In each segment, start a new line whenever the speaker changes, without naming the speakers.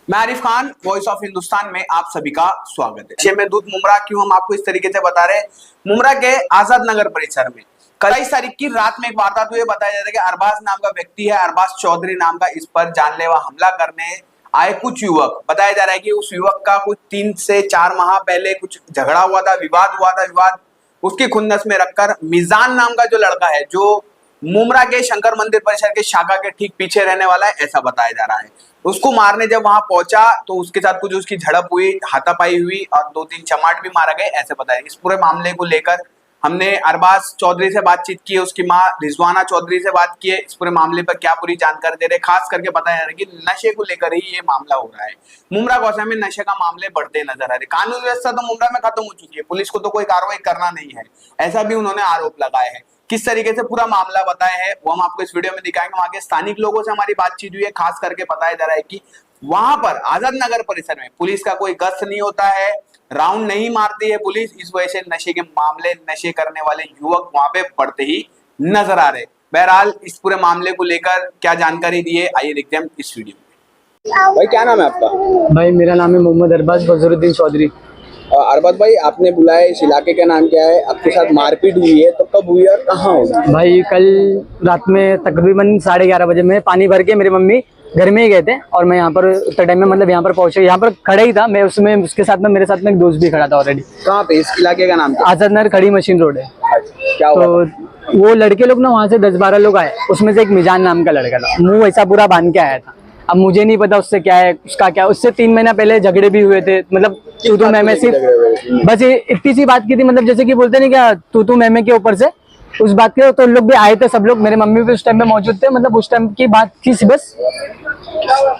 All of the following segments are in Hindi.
मैं आरिफ खान, वॉइस ऑफ हिंदुस्तान में आप सभी का स्वागत है। में दूध मुमरा क्यों हम आपको इस तरीके से बता रहे हैं। मुमरा के आजाद नगर परिसर में कल 22 तारीख की रात में एक वारदात हुई। बताया जाता है कि अरबाज नाम का व्यक्ति है, अरबाज चौधरी नाम का, इस पर जानलेवा हमला करने आए कुछ युवक। बताया जा रहा है कि उस युवक का कुछ 3 से 4 माह पहले कुछ झगड़ा हुआ था, विवाद हुआ था। विवाद उसकी खुन्नस में रखकर मिजान नाम का जो लड़का है, जो मुमरा के शंकर मंदिर परिसर के शाखा के ठीक पीछे रहने वाला है, ऐसा बताया जा रहा है। उसको मारने जब वहां पहुंचा तो उसके साथ कुछ उसकी झड़प हुई, हाथापाई हुई और 2-3 चमाट भी मारा गए, ऐसे बताया। इस पूरे मामले को लेकर हमने अरबाज चौधरी से बातचीत की है, उसकी माँ रिजवाना चौधरी से बात की है। इस पूरे मामले पर क्या पूरी जानकारी दे रहे, खास करके बताया जा रहा है कि नशे को लेकर ही ये मामला हो रहा है। मुमरा गौसा में नशे का मामले बढ़ते नजर आ रहे। कानून व्यवस्था तो मुमरा में खत्म हो चुकी है, पुलिस को तो कोई कार्रवाई करना नहीं है, ऐसा भी उन्होंने आरोप लगाया है। किस तरीके से पूरा मामला बताया है वो हम आपको इस वीडियो में दिखाएंगे। वहां के स्थानिक लोगों से हमारी बातचीत हुई है। खास करके बताया जा रहा है कि वहां पर आजाद नगर परिसर में पुलिस का कोई गश्त नहीं होता है, राउंड नहीं मारती है पुलिस। इस वजह से नशे के मामले, नशे करने वाले युवक वहां पे बढ़ते ही नजर आ रहे। बहरहाल इस पूरे मामले को लेकर क्या जानकारी दी है, आइए देखते हैं इस वीडियो में। भाई क्या नाम है आपका?
भाई मेरा नाम है मोहम्मद अरबाज बजरुद्दीन चौधरी।
अरबाज भाई, आपने बुलाया, इस इलाके का नाम क्या है? आपके साथ मारपीट हुई है तो कब हुई और कहाँ हुई?
भाई कल रात में तकरीबन 11:30 बजे में पानी भर के मेरी मम्मी घर में ही गए थे और मैं यहाँ पर उतना टाइम में मतलब यहाँ पर पहुंचे, यहाँ पर खड़ा ही था मैं। उसमें उसके साथ में मेरे साथ में एक दोस्त भी खड़ा था ऑलरेडी।
कहाँ पे? इस इलाके का नाम क्या?
आजाद नगर खड़ी मशीन रोड है।
क्या हुआ?
तो वो लड़के लोग ना वहाँ से 10-12 लोग आए, उसमें से एक मिजान नाम का लड़का था, मुंह ऐसा पूरा बांध के आया था। अब मुझे नहीं पता उससे क्या है, उसका क्या। उससे 3 महीना पहले झगड़े भी हुए थे, मतलब तू मैं सिर्फ बस इतनी सी बात की थी, मतलब जैसे कि बोलते नहीं क्या तू मैं के ऊपर से उस बात के। तो लोग भी आए थे, सब लोग, मेरे मम्मी भी उस टाइम पे मौजूद थे। मतलब उस टाइम की बात थी बस,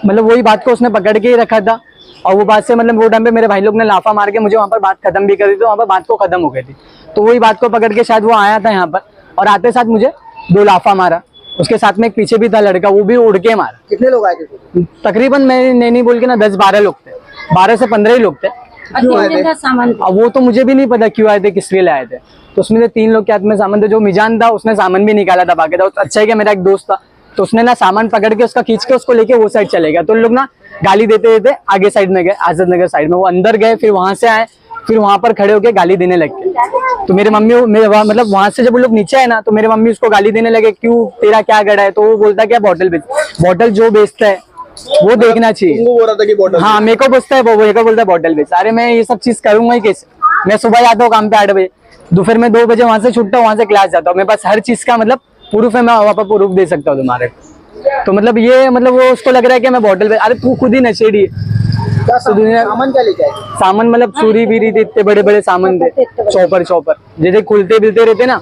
मतलब वही बात को उसने पकड़ के ही रखा था। और वो बात से मतलब वो टाइम पे मेरे भाई लोग ने लाफा मार के मुझे वहाँ पर बात खत्म भी करी थी, वहाँ पर बात को खत्म हो गई थी। तो वही बात को पकड़ के शायद वो आया था यहाँ पर और आते साथ मुझे 2 लाफा मारा। उसके साथ में एक पीछे भी था लड़का, वो भी उड़ के मारा।
कितने लोग आए थे?
तकरीबन मैं नहीं बोल के ना 10-12 लोग थे, 12 से 15 ही लोग थे।
क्यों आए थे?
अब वो तो मुझे भी नहीं पता क्यों आए थे, किस लिए आए थे। तो उसमें से 3 लोग के हाथ में सामान थे। जो मिजान था उसने सामान भी निकाला था बाकी था। अच्छा है कि मेरा एक दोस्त था, तो उसने ना सामान पकड़ के उसका खींच के उसको लेके वो साइड चले गया। तो लोग ना गाली देते देते आगे साइड में गए, आजाद नगर साइड में। वो अंदर गए, फिर वहां से आए, फिर वहां पर खड़े होके गाली देने लगे। तो मेरे मम्मी मतलब वहां से जब वो लोग नीचे आए ना, तो मेरे मम्मी उसको गाली देने लगे, क्यों, तेरा क्या गड़ा है? तो वो बोलता क्या बॉटल बेच, बॉटल जो बेचता है वो देखना चाहिए।
वो बोल रहा था कि बॉटल,
हाँ मेरे को पूछता है, वो मेरे को बोलता है बॉटल बेच। अरे मैं ये सब चीज करूंगा ही कैसे? मैं सुबह जाता हूँ काम पे 8 बजे, दोपहर में 2 बजे वहां से छूटता हूँ, वहां से क्लास जाता हूँ। मेरे पास हर चीज का मतलब प्रूफ है, मैं वहां पर प्रूफ दे सकता हूँ तुम्हारे। तो मतलब ये मतलब वो उसको लग रहा है कि मैं बॉटल बेच। अरे तू खुद ही नशेड़ी है।
सामान क्या लेके आए?
सामान मतलब चूरी बीरी थी, इतने बड़े बड़े सामान थे, चौपर जैसे खुलते बिलते रहते ना,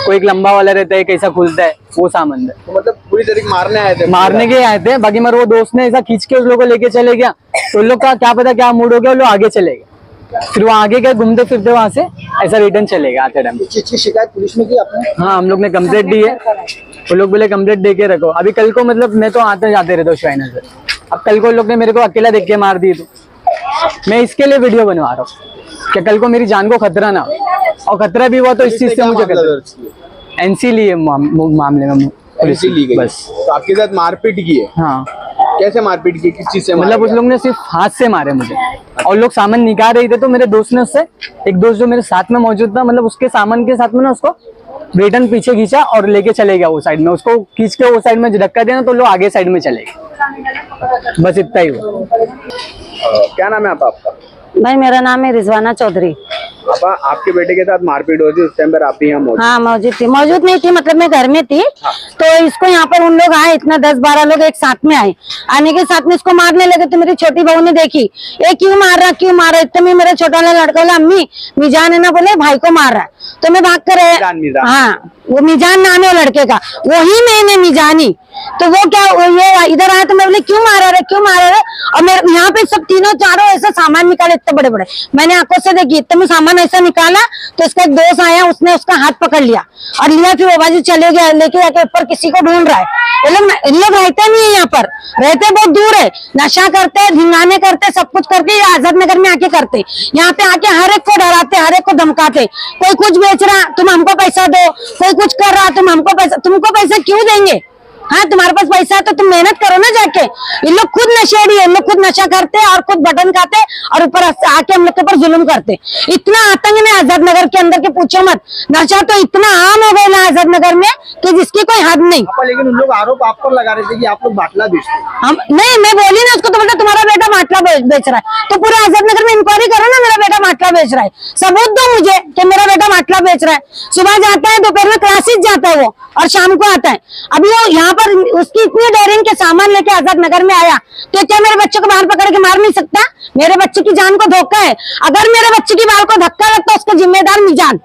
कोई एक लंबा वाला रहता है, कैसा खुलता है, वो सामान थे।
तो मतलब पूरी तरीके मारने आए थे?
मारने के आए थे। बाकी मेरे वो दोस्त ने ऐसा खींच के उस लोग को लेके चले गया, तो उन लोग का क्या पता क्या मूड हो गया, वो लोग आगे चले गए। फिर वो आगे गए घूमते फिरते, वहां से ऐसा रिटर्न चले गए आते टाइम।
शिकायत पुलिस में की आपने?
हाँ हम लोग ने कंप्लेंट दी है। वो लोग बोले कंप्लेंट दे के रखो। अभी कल को मतलब मैं तो आते जाते रहता हूँ श्राइनर से, अब कल को लोग ने मेरे को अकेला देख के मार दी। तो मैं इसके लिए वीडियो बनवा रहा हूँ कि कल को मेरी जान को खतरा ना हो, और खतरा भी हुआ तो इस चीज से मुझे एनसी लिए मामले में पुलिस ली गई। बस
तो आपके साथ मारपीट की है?
हाँ।
कैसे मारपीट की, किस चीज से?
मतलब उस लोग ने सिर्फ हाथ से मारे मुझे, और लोग सामान निकाल रहे थे। तो मेरे दोस्त ने उससे, एक दोस्त जो मेरे साथ में मौजूद था, मतलब उसके सामान के साथ में ना उसको रिटर्न पीछे खींचा और लेके चले गया वो साइड में। उसको खींच के वो साइड में धक्का दिया तो लोग आगे साइड में चले गए। बस इतना ही हुआ।
क्या नाम है आपका?
भाई मेरा नाम है रिजवाना चौधरी।
पापा, आपके बेटे के साथ मारपीट हुई थी, उस टाइम पर आप भी यहाँ मौजूद?
हाँ मौजूद नहीं थी, मतलब मैं घर में थी। हाँ। तो इसको यहाँ पर उन लोग आए, इतना 10-12 लोग एक साथ में आए। आने के साथ में इसको मारने लगे। तो मेरी छोटी बहू ने देखी, ये क्यों मार रहा इतने में मेरा छोटा वाला लड़का बोला, अम्मी मिजान है ना, बोले भाई को मार रहा है। तो मैं भाग कर, हाँ वो मिजान नाम है लड़के का, वही मैंने मिजानी। तो वो क्या, ये इधर आया तो मैं बोले क्यों मारा रहे। और मेरे यहाँ पे सब तीनों चारों ऐसे सामान निकाले, इतने बड़े बड़े। मैंने आंखों से देखी, इतने में सामान ऐसा निकाला। तो इसका एक दोस्त आया, उसने उसका हाथ पकड़ लिया और लिया, फिर वो बाजू चले गया, लेके जाके ऊपर किसी को ढूंढ रहा है। इन लोग रहते नहीं है यहाँ पर, रहते बहुत दूर है, नशा करते, धिंगाने करते, सब कुछ करके आजाद नगर में आके करते। यहाँ पे आके हर एक को डराते, हर एक को धमकाते। कोई कुछ बेच रहा तुम हमको पैसा दो, कोई कुछ कर रहा तुमको पैसा क्यों देंगे? हाँ तुम्हारे पास पैसा है तो तुम मेहनत करो ना जाके। ये लोग खुद नशेड़ी है, इन लोग खुद नशा करते हैं और खुद बटन खाते हैं और ऊपर आके हम लोग के ऊपर जुल्म करते। इतना आतंक है आजाद नगर के अंदर के पूछो मत। नशा तो इतना आम हो गया ना आजाद नगर में कि जिसकी कोई हद नहीं।
लेकिन उन लोग आरोप आप पर लगा रहे थे कि आप लोग बाटला बेचते हैं।
हम नहीं, मैं बोली ना उसको तो बोलता तुम्हारा बेटा बाटला बेच रहा है, तो पूरे आजाद नगर में इंक्वायरी करो ना, मेरा बेटा बाटला बेच रहा है, सबूत दो मुझे कि मेरा बेटा बाटला बेच रहा है। सुबह जाता है, दोपहर में क्लासेस जाता है वो, और शाम को आता है। अभी वो यहाँ पर उसकी इतनी डेयरिंग के सामान लेके आजाद नगर में आया, तो क्या मेरे बच्चे को बाहर पकड़ के मार नहीं सकता? मेरे बच्चे की जान को धोखा है। अगर मेरे बच्चे की बाल को धक्का लगता उसका जिम्मेदार मिजान।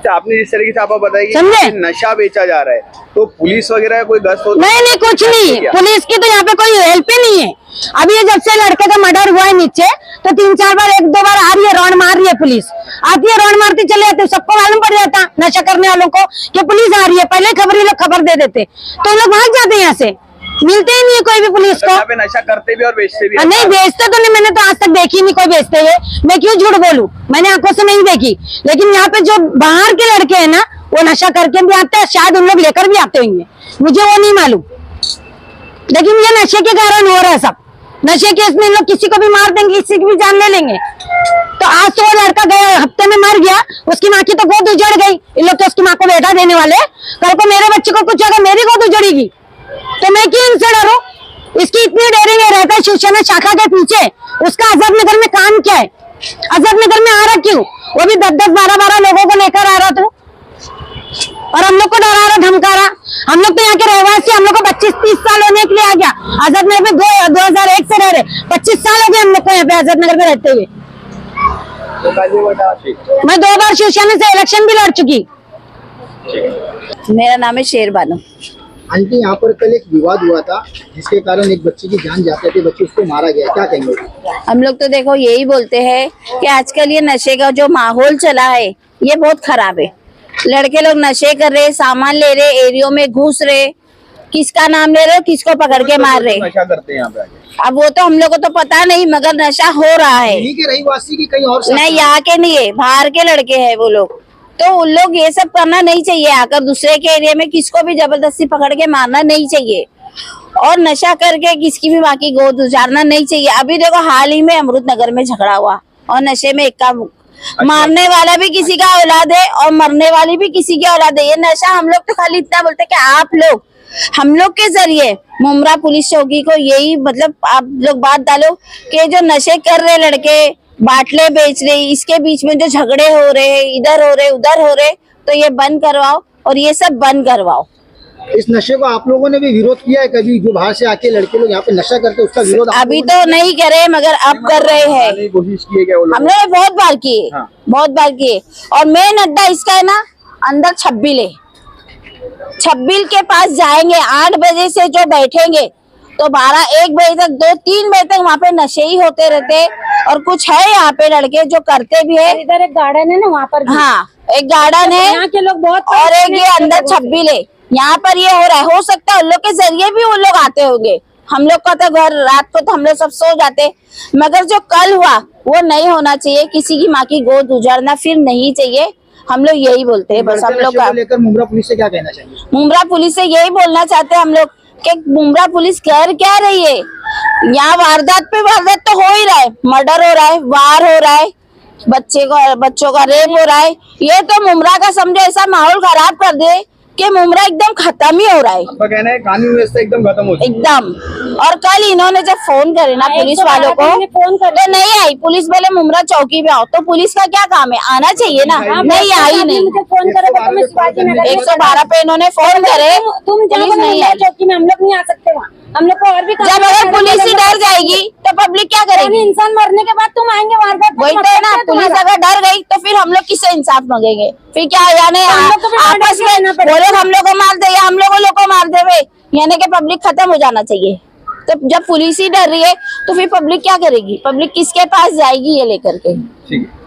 आपने जिस तरीके से आपको बताया कि
समझे?
नशा बेचा जा रहा है, तो पुलिस वगैरह कोई गश्त होती
नहीं नहीं कुछ नहीं, पुलिस की तो यहाँ पे कोई हेल्प ही नहीं है। अभी ये जब से लड़के का मर्डर हुआ है नीचे, तो 3-4 बार 1-2 बार आ रही है, रौंड मार रही है पुलिस, आती है रौंड मारती चले जाते। सबको मालूम पड़ जाता नशा करने वालों को कि पुलिस आ रही है, पहले खबर ये लोग खबर दे देते तो हम लोग भाग जाते यहाँ से, मिलते ही नहीं है कोई भी पुलिस को।
यहाँ पे नशा करते भी और बेचते भी हैं।
नहीं बेचते तो नहीं, मैंने तो आज तक देखी नहीं कोई बेचते हुए, मैं क्यों झूठ बोलूं, मैंने आंखों से नहीं देखी। लेकिन यहाँ पे जो बाहर के लड़के हैं ना, वो नशा करके भी आते हैं, शायद उन लोग लेकर भी आते होंगे, मुझे वो नहीं मालूम। लेकिन ये नशे के कारण हो रहा है सब। नशे के इसमें लोग किसी को भी मार देंगे, किसी की भी जान ले लेंगे। तो आज तो वो लड़का गया, हफ्ते में मर गया, उसकी माँ की तो गोद उजड़ गई। इन लोग तो उसकी माँ को बेटा देने वाले, कल को मेरे बच्चे को कुछ अगर मेरी गोद उजड़ेगी तो मैं क्यों इनसे डरूं? इसकी इतनी डेयरिंग है, रहता है शिवसेना शाखा के पीछे। उसका आजाद नगर में काम क्या है? आजाद नगर में आ रहा क्यों? वो भी 10-10, 12-12 लोगों को लेकर आ रहा था और हम लोग को डरा रहा, धमका रहा। हम लोग तो यहाँ के रहवासी, हम लोग को 25-30 साल होने के लिए आ गया आजाद नगर में। 2001 से रह रहे, 25 साल हो गए हम लोग को यहाँ पे आजाद नगर में रहते हुए। मैं 2 बार शिवसेना से इलेक्शन भी लड़ चुकी।
मेरा नाम है शेरबानो।
आंटी, यहाँ पर कल एक विवाद हुआ था जिसके कारण एक बच्चे की जान जाते थे, बच्चे उसको मारा गया, क्या कहेंगे?
हम लोग तो देखो यही बोलते हैं कि आजकल ये नशे का जो माहौल चला है ये बहुत खराब है। लड़के लोग नशे कर रहे, सामान ले रहे, एरियो में घुस रहे, किसका नाम ले रहे, किसको पकड़ के मार रहे।
नशा करते हैं यहाँ पे आके।
अब वो तो हम लोग को तो पता नहीं, मगर नशा हो रहा है।
यहीं के रहीवासी की कहीं और
नहीं, यहाँ के नहीं है, बाहर के लड़के हैं वो लोग। तो उन लोग ये सब करना नहीं चाहिए, आकर दूसरे के एरिया में किसको भी जबरदस्ती पकड़ के मारना नहीं चाहिए, और नशा करके किसकी भी माँ की गोद उजारना नहीं चाहिए। अभी देखो हाल ही में अमृत नगर में झगड़ा हुआ और नशे में एक मारने वाला भी किसी का औलाद है और मरने वाली भी किसी की औलाद है। ये नशा हम लोग तो खाली इतना बोलते कि आप लोग हम लोग के जरिए मुमरा पुलिस चौकी को यही मतलब आप लोग बात डालो कि जो नशे कर रहे लड़के, बाटले बेच रहे, इसके बीच में जो झगड़े हो रहे हैं, इधर हो रहे उधर हो रहे, तो ये बंद करवाओ और ये सब बंद करवाओ।
इस नशे को आप लोगों ने भी विरोध किया है कभी? जो बाहर से आके लड़के लोग यहाँ पे नशा करते हैं उसका विरोध
अभी तो नहीं करे, मगर अब कर रहे हैं।
कोशिश की है क्या वो लोग?
हमने बहुत बार किए,
हाँ।
बहुत बार किए। और मेन अड्डा इसका है ना अंदर 26 के पास जाएंगे, 8 बजे से जो बैठेंगे तो 12-1 बजे तक, 2-3 बजे तक वहाँ पे नशे ही होते रहते। और कुछ है यहाँ पे लड़के जो करते भी है।
इधर एक गार्डन है ना, वहाँ पर
हाँ, एक गार्डन है
यहाँ के लोग बहुत,
और एक ये अंदर 26 है। यहाँ पर ये हो रहा है, हो सकता है उन लोग के जरिए भी उन लोग आते होंगे। हम लोग का तो घर रात को तो हम लोग सब सो जाते, मगर जो कल हुआ वो नहीं होना चाहिए। किसी की माँ की गोद उजाड़ना फिर नहीं चाहिए। हम लोग यही बोलते हैं बस। हम लोग का
लेकर मुमरा पुलिस से क्या कहना चाहिए?
मुमरा पुलिस से यही बोलना चाहते हैं हम लोग कि मुमरा पुलिस कर क्या रही है? यहाँ वारदात पे वारदात तो हो ही रहा है, मर्डर हो रहा है, वार हो रहा है, बच्चों का रेप हो रहा है। ये तो मुमरा का समझो ऐसा माहौल खराब कर दे कि मुमरा एकदम खत्म ही हो रहा है।
आपका कहना है कानून व्यवस्था एकदम खत्म हो चुकी है।
एकदम। और कल इन्होंने जब फोन करे ना पुलिस वालों को तो नहीं आई पुलिस, बोले मुमरा चौकी पे आओ। तो पुलिस का क्या काम है? आना चाहिए ना, नहीं आई नहीं।
फोन करे तो मैं शिवाजी नगर
112 पे इन्होंने फोन करे,
तुम
पुलिस नहीं आई।
चौकी में हम लोग नहीं आ सकते वहाँ, हम लोग को और भी
जब अगर पुलिस ही डर जाएगी तो पब्लिक क्या करेगी?
इंसान मरने के बाद तुम आएंगे वारदात,
वही तो है ना, पुलिस अगर डर गई तो फिर हम लोग किससे इंसाफ मांगेंगे? फिर क्या यानी आपस में वो लोग हम लोग को मार दे या हम लोग को मार देवे, यानी कि पब्लिक खत्म हो जाना चाहिए। तो जब पुलिस ही डर रही है तो फिर पब्लिक क्या करेगी? पब्लिक किसके पास जाएगी ये लेकर के?
ठीक है।